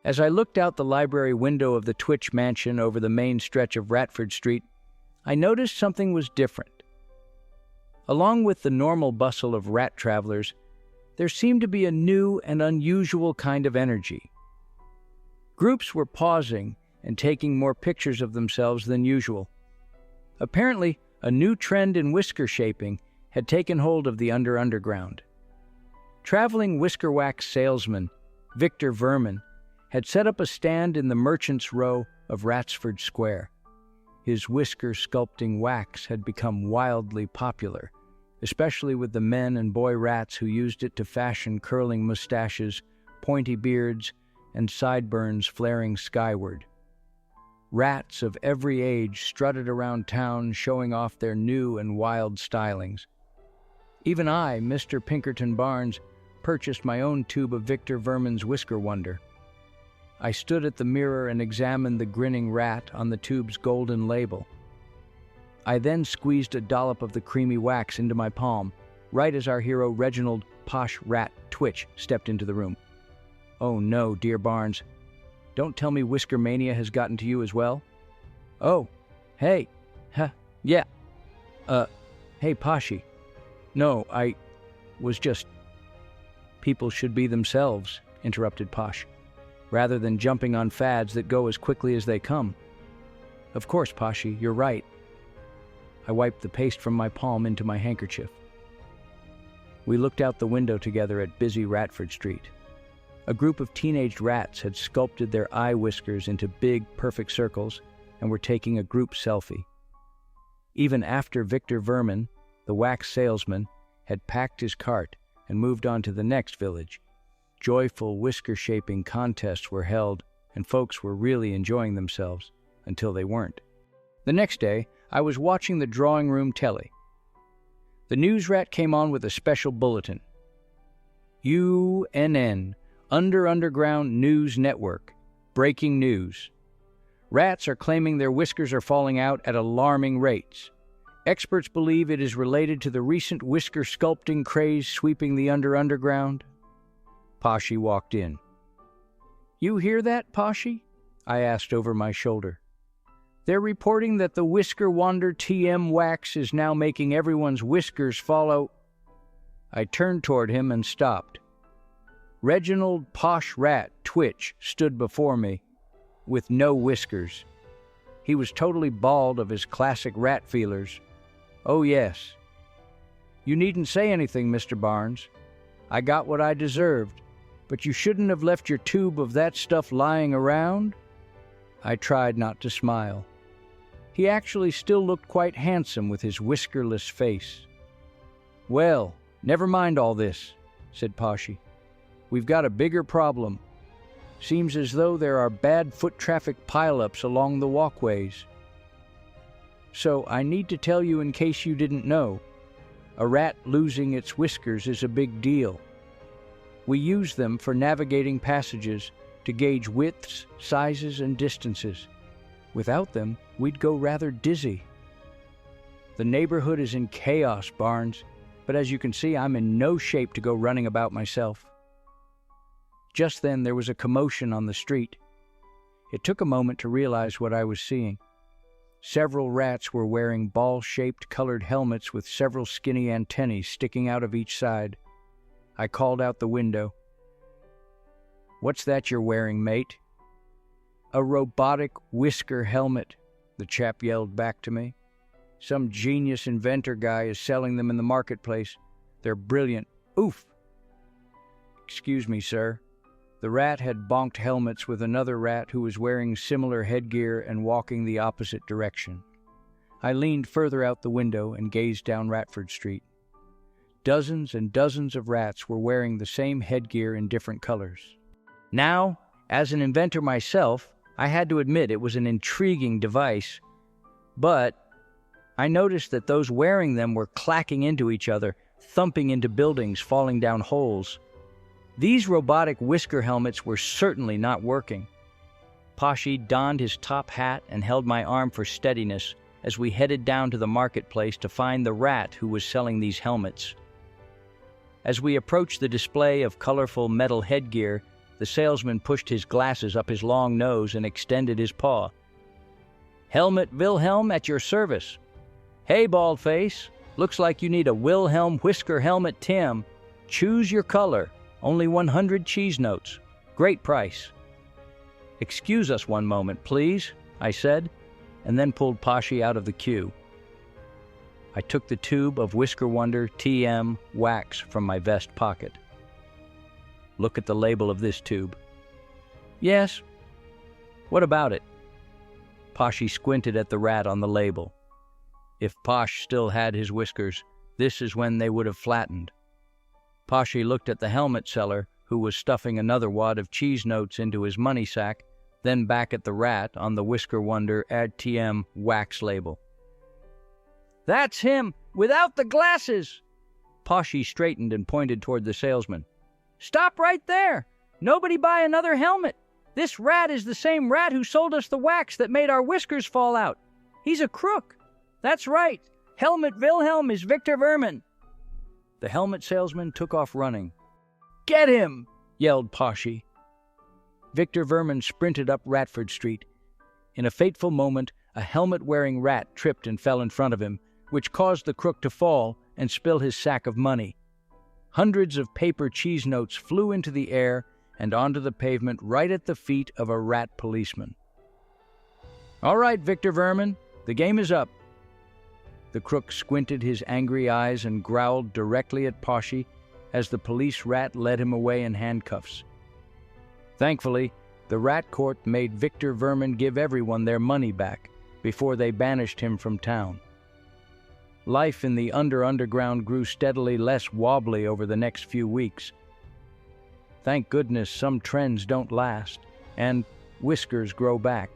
As I looked out the library window of the Twitch mansion over the main stretch of Ratford Street, I noticed something was different. Along with the normal bustle of rat travelers, there seemed to be a new and unusual kind of energy. Groups were pausing and taking more pictures of themselves than usual. Apparently, a new trend in whisker shaping had taken hold of the underground. Traveling whisker wax salesman Victor Vermin had set up a stand in the Merchants' Row of Ratsford Square. His whisker sculpting wax had become wildly popular, especially with the men and boy rats who used it to fashion curling mustaches, pointy beards, and sideburns flaring skyward. Rats of every age strutted around town showing off their new and wild stylings. Even I, Mr. Pinkerton Barnes, purchased my own tube of Victor Vermin's Whisker Wonder. I stood at the mirror and examined the grinning rat on the tube's golden label. I then squeezed a dollop of the creamy wax into my palm, right as our hero Reginald Posh Rat Twitch stepped into the room. "Oh no, dear Barnes. Don't tell me Whisker Mania has gotten to you as well?" "Oh, hey, yeah. Hey, Poshy. No, I was just..." "People should be themselves," interrupted Posh, "rather than jumping on fads that go as quickly as they come." "Of course, Poshy, you're right." I wiped the paste from my palm into my handkerchief. We looked out the window together at busy Ratford Street. A group of teenaged rats had sculpted their eye whiskers into big, perfect circles and were taking a group selfie. Even after Victor Vermin, the wax salesman, had packed his cart and moved on to the next village, joyful whisker-shaping contests were held, and folks were really enjoying themselves, until they weren't. The next day, I was watching the drawing room telly. The news rat came on with a special bulletin. UNN, Underground News Network. Breaking news. Rats are claiming their whiskers are falling out at alarming rates. Experts believe it is related to the recent whisker sculpting craze sweeping the underground. Poshy walked in. "You hear that, Poshy?" I asked over my shoulder. "They're reporting that the Whisker Wander TM wax is now making everyone's whiskers follow..." I turned toward him and stopped. Reginald Posh Rat Twitch stood before me, with no whiskers. He was totally bald of his classic rat feelers. "Oh, yes." "You needn't say anything, Mr. Barnes. I got what I deserved, but you shouldn't have left your tube of that stuff lying around." I tried not to smile. He actually still looked quite handsome with his whiskerless face. "Well, never mind all this," said Poshy. "We've got a bigger problem. Seems as though there are bad foot traffic pileups along the walkways. So I need to tell you in case you didn't know, a rat losing its whiskers is a big deal. We use them for navigating passages to gauge widths, sizes, and distances. Without them, we'd go rather dizzy. The neighborhood is in chaos, Barnes, but as you can see, I'm in no shape to go running about myself." Just then, there was a commotion on the street. It took a moment to realize what I was seeing. Several rats were wearing ball-shaped colored helmets with several skinny antennae sticking out of each side. I called out the window. "What's that you're wearing, mate?" "A robotic whisker helmet," the chap yelled back to me. "Some genius inventor guy is selling them in the marketplace. They're brilliant. Oof!" "Excuse me, sir." The rat had bonked helmets with another rat who was wearing similar headgear and walking the opposite direction. I leaned further out the window and gazed down Ratford Street. Dozens and dozens of rats were wearing the same headgear in different colors. Now, as an inventor myself, I had to admit it was an intriguing device, but I noticed that those wearing them were clacking into each other, thumping into buildings, falling down holes. These robotic whisker helmets were certainly not working. Poshy donned his top hat and held my arm for steadiness as we headed down to the marketplace to find the rat who was selling these helmets. As we approached the display of colorful metal headgear, The salesman pushed his glasses up his long nose and extended his paw. "Helmet Wilhelm at your service." "Hey, Baldface, looks like you need a Wilhelm Whisker Helmet Tim. Choose your color. Only 100 cheese notes. Great price." "Excuse us one moment, please," I said, and then pulled Poshy out of the queue. I took the tube of Whisker Wonder TM wax from my vest pocket. "Look at the label of this tube." "Yes." "What about it?" Poshy squinted at the rat on the label. If Posh still had his whiskers, this is when they would have flattened. Poshy looked at the helmet seller, who was stuffing another wad of cheese notes into his money sack, then back at the rat on the Whisker Wonder AdTM wax label. "That's him, without the glasses!" Poshy straightened and pointed toward the salesman. "Stop right there! Nobody buy another helmet! This rat is the same rat who sold us the wax that made our whiskers fall out. He's a crook! That's right! Helmet Wilhelm is Victor Vermin!" The helmet salesman took off running. "Get him!" yelled Poshy. Victor Vermin sprinted up Ratford Street. In a fateful moment, a helmet-wearing rat tripped and fell in front of him, which caused the crook to fall and spill his sack of money. Hundreds of paper cheese notes flew into the air and onto the pavement right at the feet of a rat policeman. "All right, Victor Vermin, the game is up." The crook squinted his angry eyes and growled directly at Poshy as the police rat led him away in handcuffs. Thankfully, the rat court made Victor Vermin give everyone their money back before they banished him from town. Life in the underground grew steadily less wobbly over the next few weeks. Thank goodness some trends don't last, and whiskers grow back.